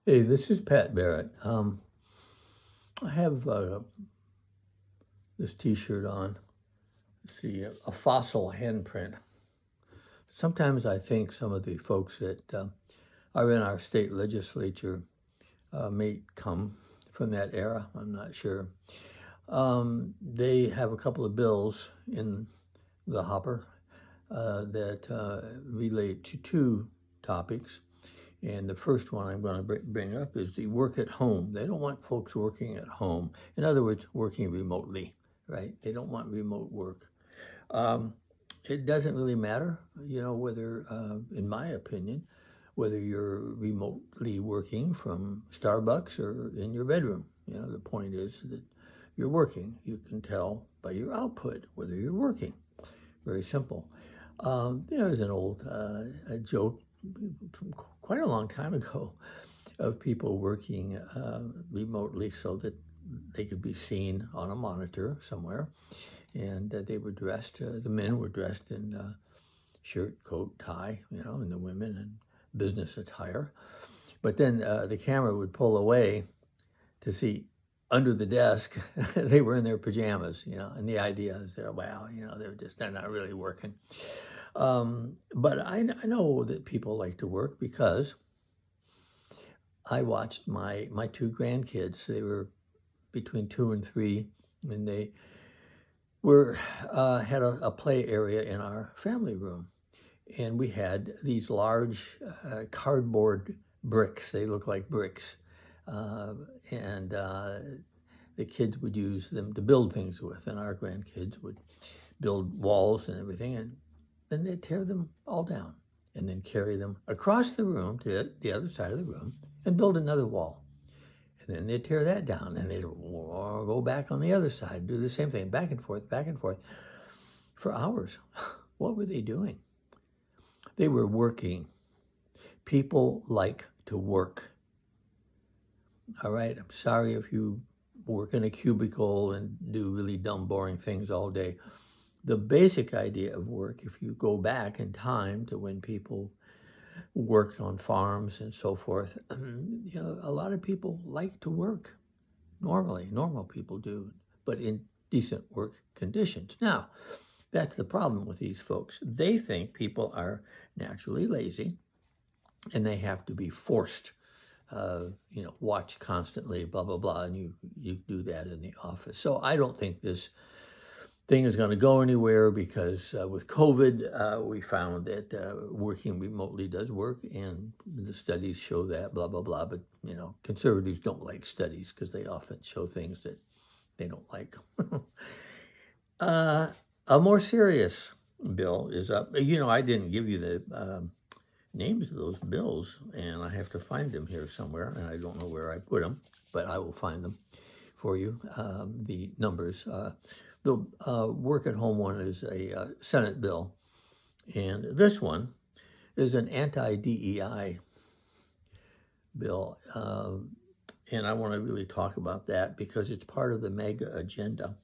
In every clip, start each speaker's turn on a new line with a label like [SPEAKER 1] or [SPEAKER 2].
[SPEAKER 1] Hey, this is Pat Barrett. I have this T-shirt on. Let's see, a fossil handprint. Sometimes I think some of the folks that are in our state legislature may come from that era. I'm not sure. They have a couple of bills in the hopper that relate to two topics. And the first one I'm going to bring up is the work at home. They don't want folks working at home. In other words, working remotely, right? They don't want remote work. Um, it doesn't really matter, whether, in my opinion, whether you're remotely working from Starbucks or in your bedroom. The point is that you're working. You can tell by your output whether you're working. Very simple. There's an old a joke from quite a long time ago of people working remotely so that they could be seen on a monitor somewhere. And they were dressed, the men were dressed in shirt, coat, tie, and the women in business attire. But then the camera would pull away to see under the desk, they were in their pajamas, and the idea is they're, they're not really working. But I know that people like to work because I watched my two grandkids. They were between 2 and 3, and they were had a play area in our family room, and we had these large cardboard bricks. They look like bricks, and the kids would use them to build things with, and our grandkids would build walls and everything, and then they'd tear them all down and then carry them across the room to the other side of the room and build another wall. And then they'd tear that down and they'd go back on the other side, do the same thing, back and forth for hours. What were they doing? They were working. People like to work. All right, I'm sorry if you work in a cubicle and do really dumb, boring things all day. The basic idea of work, if you go back in time to when people worked on farms and so forth, a lot of people like to work. Normal people do, but in decent work conditions. Now, that's the problem with these folks. They think people are naturally lazy and they have to be forced. Watch constantly, blah, blah, blah, and you do that in the office. So I don't think this thing is going to go anywhere because with COVID, we found that working remotely does work, and the studies show that, blah, blah, blah. But, conservatives don't like studies because they often show things that they don't like. A more serious bill is up. I didn't give you the names of those bills, and I have to find them here somewhere, and I don't know where I put them, but I will find them for you, the numbers. The work at home one is a Senate bill, and this one is an anti-DEI bill, and I want to really talk about that because it's part of the MAGA agenda.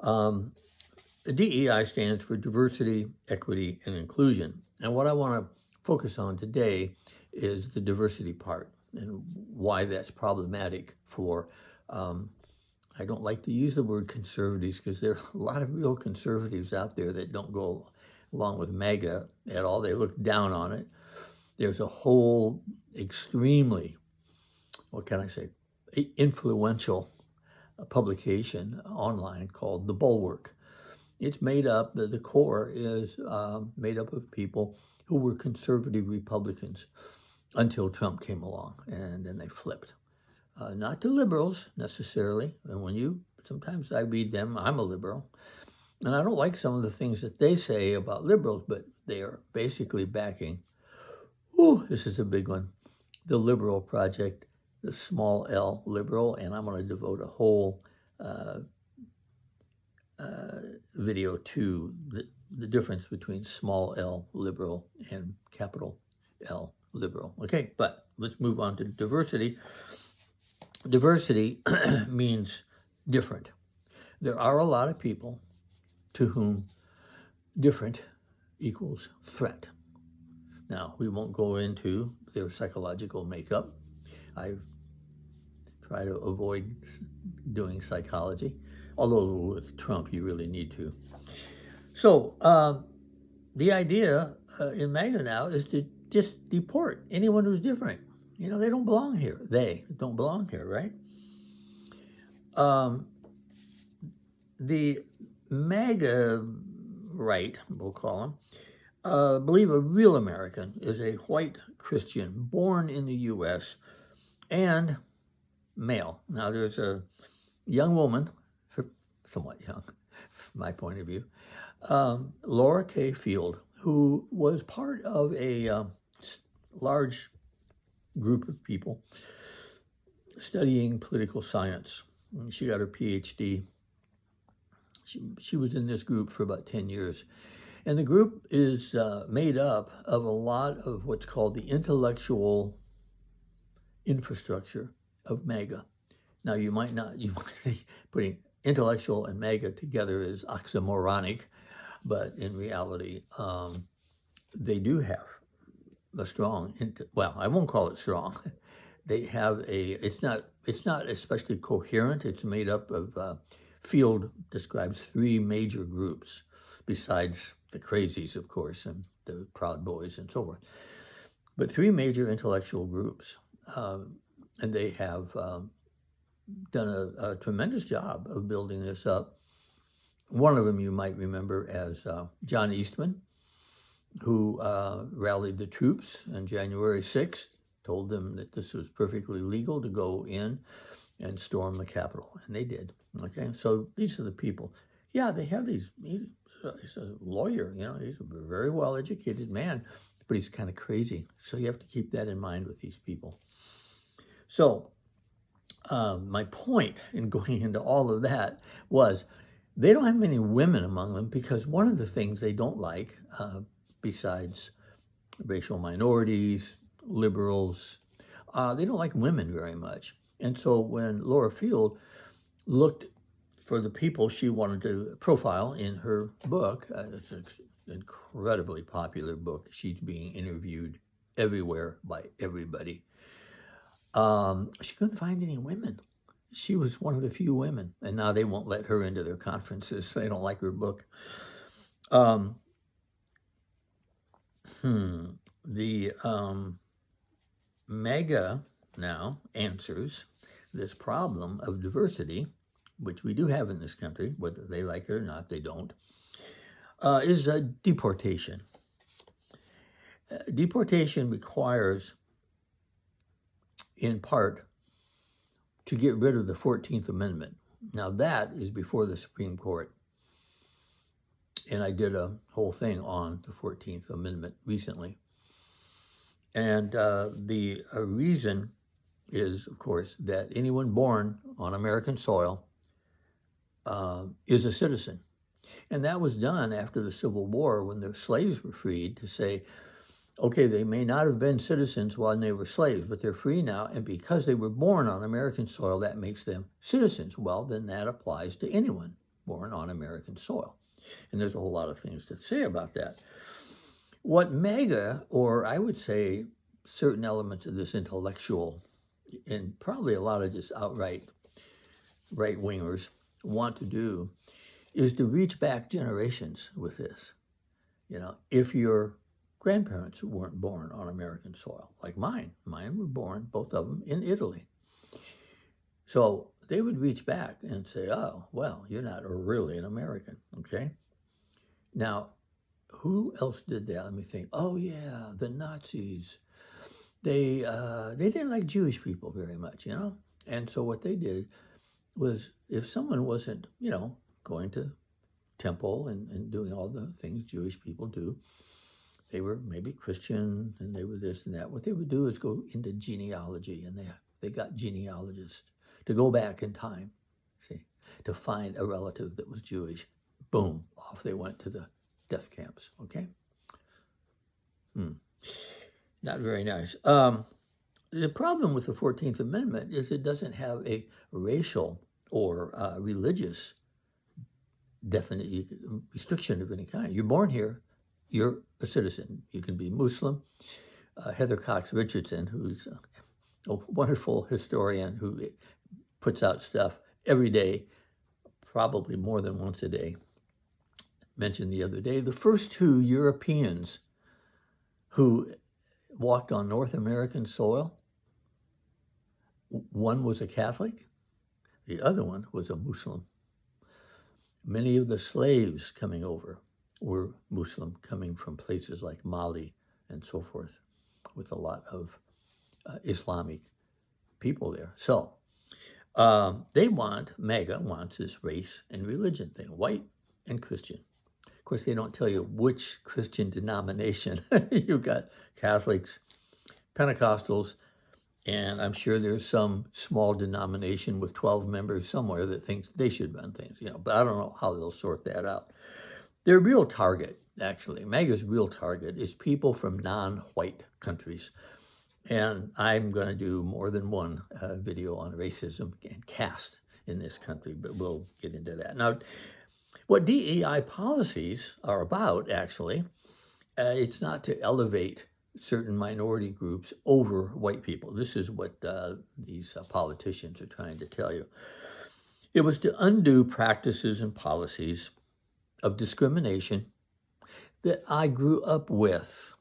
[SPEAKER 1] The DEI stands for diversity, equity, and inclusion, and what I want to focus on today is the diversity part and why that's problematic for I don't like to use the word conservatives because there are a lot of real conservatives out there that don't go along with MAGA at all. They look down on it. There's a whole extremely, influential publication online called The Bulwark. It's made up, the core is made up of people who were conservative Republicans until Trump came along, and then they flipped. Not to liberals necessarily, and sometimes I read them, I'm a liberal, and I don't like some of the things that they say about liberals, but they are basically backing, this is a big one, the liberal project, the small L liberal, and I'm going to devote a whole video to the difference between small L liberal and capital L liberal. Okay, but let's move on to diversity. Diversity means different. There are a lot of people to whom different equals threat. Now, we won't go into their psychological makeup. I try to avoid doing psychology, although with Trump you really need to. So the idea in MAGA now is to just deport anyone who's different. You know, they don't belong here. They don't belong here, right? The MAGA right, we'll call them, believe a real American is a white Christian born in the U.S. and male. Now, there's a young woman, somewhat young from my point of view, Laura K. Field, who was part of a large group of people studying political science. She got her PhD. She was in this group for about 10 years. And the group is made up of a lot of what's called the intellectual infrastructure of MAGA. Now, you might think putting intellectual and MAGA together is oxymoronic, but in reality, they do have a strong, well, I won't call it strong. They have it's not especially coherent. It's made up of, Field describes three major groups, besides the crazies, of course, and the Proud Boys and so forth. But three major intellectual groups, and they have done a tremendous job of building this up. One of them you might remember as John Eastman, who rallied the troops on January 6th, told them that this was perfectly legal to go in and storm the Capitol, and they did. Okay, so these are the people. Yeah, they have these. He's a lawyer, you know. He's a very well-educated man, but he's kind of crazy. So you have to keep that in mind with these people. So my point in going into all of that was they don't have many women among them, because one of the things they don't like, besides racial minorities, liberals, they don't like women very much. And so when Laura Field looked for the people she wanted to profile in her book, it's an incredibly popular book. She's being interviewed everywhere by everybody. She couldn't find any women. She was one of the few women, and now they won't let her into their conferences. They don't like her book. The MAGA now answers this problem of diversity, which we do have in this country, whether they like it or not, they don't, is a deportation. Deportation requires, in part, to get rid of the 14th Amendment. Now that is before the Supreme Court. And I did a whole thing on the 14th Amendment recently. And the reason is, of course, that anyone born on American soil is a citizen. And that was done after the Civil War, when the slaves were freed, to say, okay, they may not have been citizens while they were slaves, but they're free now, and because they were born on American soil, that makes them citizens. Well, then that applies to anyone born on American soil. And there's a whole lot of things to say about that. What MAGA, or I would say certain elements of this intellectual, and probably a lot of just outright right-wingers want to do, is to reach back generations with this. You know, if your grandparents weren't born on American soil, like mine were born, both of them, in Italy. So they would reach back and say, oh, well, you're not really an American, okay? Now, who else did that? Let me think. Oh, yeah, the Nazis. They didn't like Jewish people very much, you know? And so what they did was, if someone wasn't, you know, going to temple and doing all the things Jewish people do, they were maybe Christian and they were this and that. What they would do is go into genealogy, and they got genealogists to go back in time, see, to find a relative that was Jewish. Boom, off they went to the death camps, okay? Not very nice. The problem with the 14th Amendment is it doesn't have a racial or religious definite restriction of any kind. You're born here, you're a citizen. You can be Muslim. Heather Cox Richardson, who's a wonderful historian who puts out stuff every day, probably more than once a day, mentioned the other day the first two Europeans who walked on North American soil. One was a Catholic, the other one was a Muslim. Many of the slaves coming over were Muslim, coming from places like Mali and so forth, with a lot of Islamic people there. So MAGA wants this race and religion thing, white and Christian. Of course, they don't tell you which Christian denomination. You've got Catholics, Pentecostals, and I'm sure there's some small denomination with 12 members somewhere that thinks they should run things, but I don't know how they'll sort that out. Their real target, actually, MAGA's real target is people from non-white countries. And I'm going to do more than one video on racism and caste in this country, but we'll get into that. Now, what DEI policies are about, actually, it's not to elevate certain minority groups over white people. This is what these politicians are trying to tell you. It was to undo practices and policies of discrimination that I grew up with.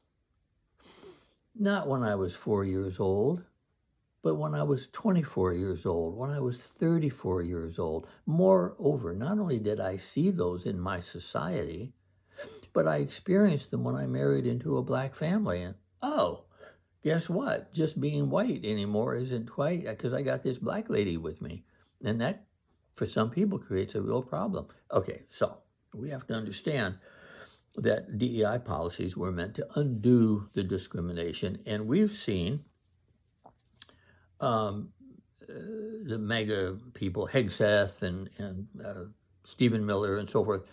[SPEAKER 1] Not when I was 4 years old, but when I was 24 years old, when I was 34 years old. Moreover, not only did I see those in my society, but I experienced them when I married into a black family. And oh, guess what? Just being white anymore isn't quite, because I got this black lady with me. And that, for some people, creates a real problem. Okay, so we have to understand that DEI policies were meant to undo the discrimination. And we've seen the MAGA people, Hegseth and Stephen Miller and so forth,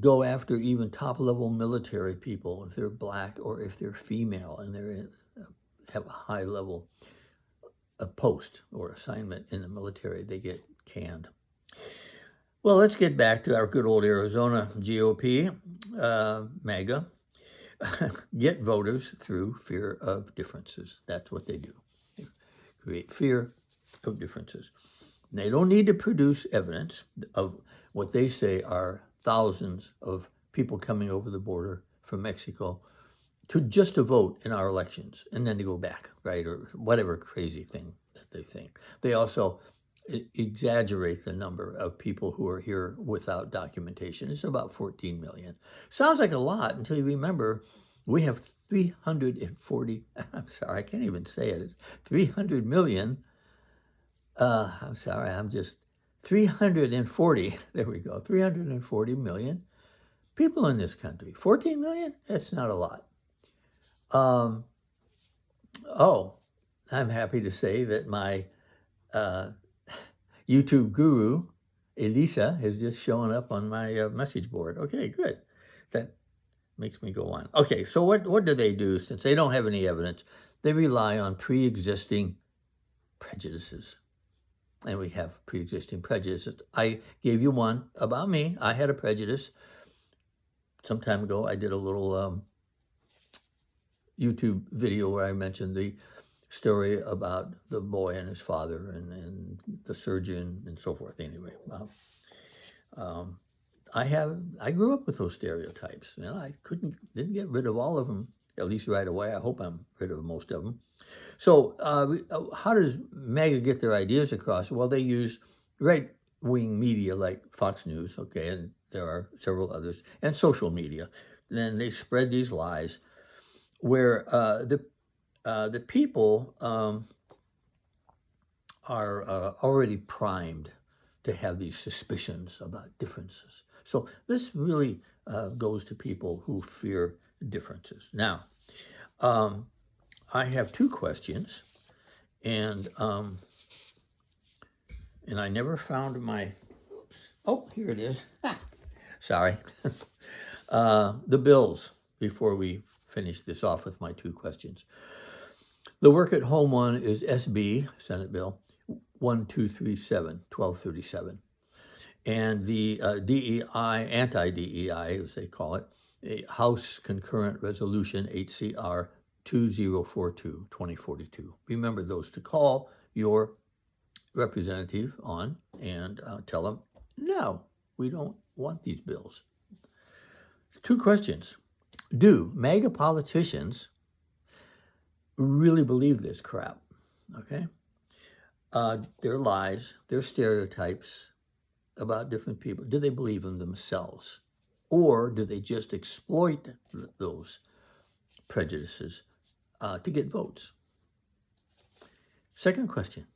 [SPEAKER 1] go after even top-level military people if they're black or if they're female and they have a high level of post or assignment in the military. They get canned. Well, let's get back to our good old Arizona GOP, MAGA. Get voters through fear of differences. That's what they do. They create fear of differences. They don't need to produce evidence of what they say are thousands of people coming over the border from Mexico to vote in our elections and then to go back, right? Or whatever crazy thing that they think. They also exaggerate the number of people who are here without documentation. It's about 14 million. Sounds like a lot until you remember we have 340, I'm sorry, I can't even say it. It's 300 million. 340, there we go, 340 million people in this country. 14 million? That's not a lot. I'm happy to say that my YouTube guru, Elisa, has just shown up on my message board. Okay, good. That makes me go on. Okay, so what do they do since they don't have any evidence? They rely on pre-existing prejudices. And we have pre-existing prejudices. I gave you one about me. I had a prejudice. Some time ago, I did a little YouTube video where I mentioned the story about the boy and his father and the surgeon and so forth. Anyway, I grew up with those stereotypes, and I didn't get rid of all of them, at least right away. I hope I'm rid of most of them. So how does MAGA get their ideas across? Well, they use right-wing media like Fox News, okay, and there are several others, and social media. Then they spread these lies where the people are already primed to have these suspicions about differences. So this really goes to people who fear differences. Now, I have two questions, and I never found my, oh, here it is. Sorry. The bills, before we finish this off with my two questions. The work at home one is SB, Senate Bill 1237, 1237. And the DEI, anti-DEI, as they call it, a House Concurrent Resolution, HCR 2042. Remember those to call your representative on and tell them, no, we don't want these bills. 2 questions. Do MAGA politicians really believe this crap? Okay? Their lies, their stereotypes about different people, do they believe them themselves? Or do they just exploit those prejudices to get votes? Second question.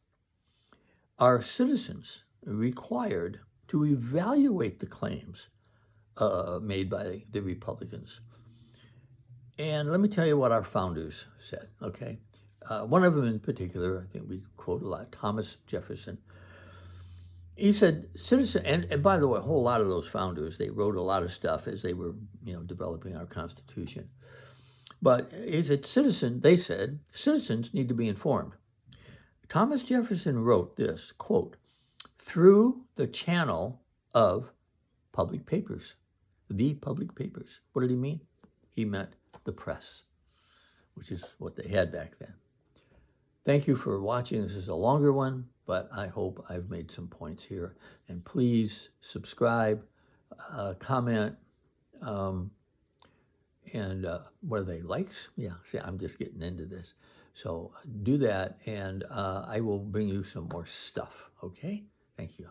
[SPEAKER 1] Are citizens required to evaluate the claims made by the Republicans? And let me tell you what our founders said, okay? One of them in particular, I think we quote a lot, Thomas Jefferson. He said, citizen, and by the way, a whole lot of those founders, they wrote a lot of stuff as they were, developing our Constitution. But he said, citizens need to be informed. Thomas Jefferson wrote this, quote, through the channel of public papers, the public papers. What did he mean? He meant the press, which is what they had back then. Thank you for watching. This is a longer one, but I hope I've made some points here. And please subscribe, comment, and what are they, likes? Yeah, see, I'm just getting into this. So do that, and I will bring you some more stuff, okay? Thank you.